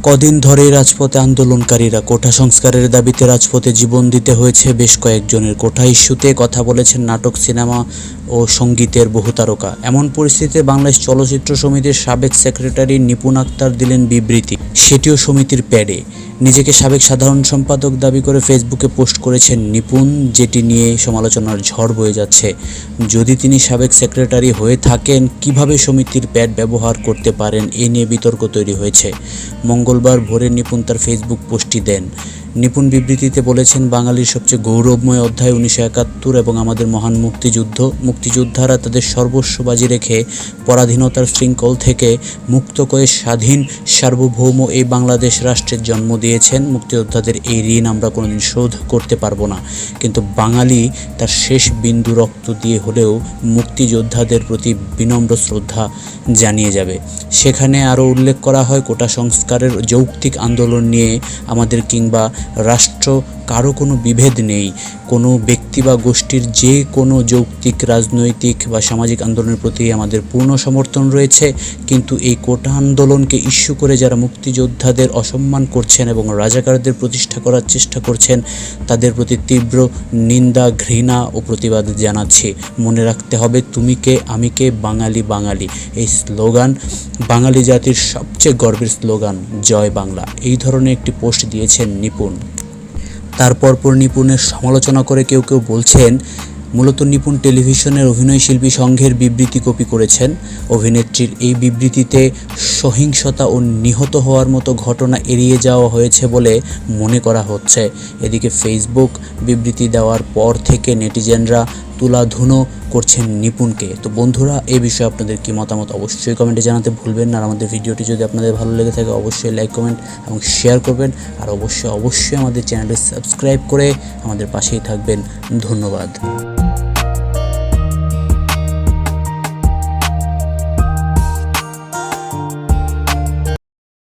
কদিন ধরেই রাজপথে আন্দোলনকারীরা কোটা সংস্কারের দাবিতে রাজপথে জীবন দিতে হয়েছে বেশ কয়েকজনের। কোটা ইস্যুতে কথা বলেছেন নাটক, সিনেমা ও সঙ্গীতের বহু তারকা। এমন পরিস্থিতিতে বাংলাদেশ চলচ্চিত্র সমিতির সাবেক সেক্রেটারি নিপুণ আক্তার দিলেন বিবৃতি, সেটিও সমিতির প্যাডে। নিজেকে সাবেক সাধারণ সম্পাদক দাবি করে ফেসবুকে পোস্ট করেছেন নিপুণ, যেটি নিয়ে সমালোচনার ঝড় বয়ে যাচ্ছে। যদি তিনি সাবেক সেক্রেটারি হয়ে থাকেন, কিভাবে সমিতির প্যাড ব্যবহার করতে পারেন, এ নিয়ে বিতর্ক তৈরি হয়েছে। মঙ্গলবার ভোরে নিপুণ তার ফেসবুক পোস্টটি দেন। নিপুণ বিবৃতিতে বলেছেন, বাঙালির সবচেয়ে গৌরবময় অধ্যায় 1971 এবং আমাদের মহান মুক্তিযোদ্ধারা তাদের সর্বস্ব বাজি রেখে পরাধীনতার শৃঙ্খল থেকে মুক্ত করে স্বাধীন সার্বভৌম এই বাংলাদেশ রাষ্ট্রের জন্ম দিয়েছেন। মুক্তিযোদ্ধাদের এই ঋণ আমরা কোনোদিন শোধ করতে পারবো না, কিন্তু বাঙালি তার শেষ বিন্দু রক্ত দিয়ে হলেও মুক্তিযোদ্ধাদের প্রতি বিনম্র শ্রদ্ধা জানিয়ে যাবে। সেখানে আরও উল্লেখ করা হয়, কোটা সংস্কারের যৌক্তিক আন্দোলন নিয়ে আমাদের কিংবা রাষ্ট্র কারো কোনো বিভেদ নেই। কোনো ব্যক্তি বা গোষ্ঠীর যে কোনো যৌক্তিক রাজনৈতিক বা সামাজিক আন্দোলনের প্রতি আমাদের পূর্ণ সমর্থন রয়েছে, কিন্তু এই কোটা আন্দোলনকে ইস্যু করে যারা মুক্তিযোদ্ধাদের অসম্মান করছেন এবং রাজাকারদের প্রতিষ্ঠা করার চেষ্টা করছেন, তাদের প্রতি তীব্র নিন্দা, ঘৃণা ও প্রতিবাদ জানাচ্ছি। মনে রাখতে হবে, তুমি কে, আমি কে, বাঙালি বাঙালি। এই স্লোগান বাঙালি জাতির সবচেয়ে গর্বের স্লোগান, জয় বাংলা। এই ধরনের একটি পোস্ট দিয়েছেন নিপুণ। তারপর নিপুণের সমালোচনা করে কেউ বলছেন, মূলত নিপুণ টেলিভিশনের অভিনয়শিল্পী সংঘের বিবৃতি কপি করেছেন। অভিনেত্রীর এই বিবৃতিতে সহিংসতা ও নিহত হওয়ার মতো ঘটনা এড়িয়ে যাওয়া হয়েছে বলে মনে করা হচ্ছে। এদিকে ফেসবুক বিবৃতি দেওয়ার পর থেকে নেটিজেনরা তুলাধুনো করছেন নিপুণকে। তো বন্ধুরা, এই বিষয়ে আপনাদের কি মতামত অবশ্যই কমেন্টে জানাতে ভুলবেন না। আর আমাদের ভিডিওটি যদি আপনাদের ভালো লেগে থাকে অবশ্যই লাইক, কমেন্ট এবং শেয়ার করবেন। আর অবশ্যই আমাদের চ্যানেলটি সাবস্ক্রাইব করে আমাদের পাশেই থাকবেন। ধন্যবাদ।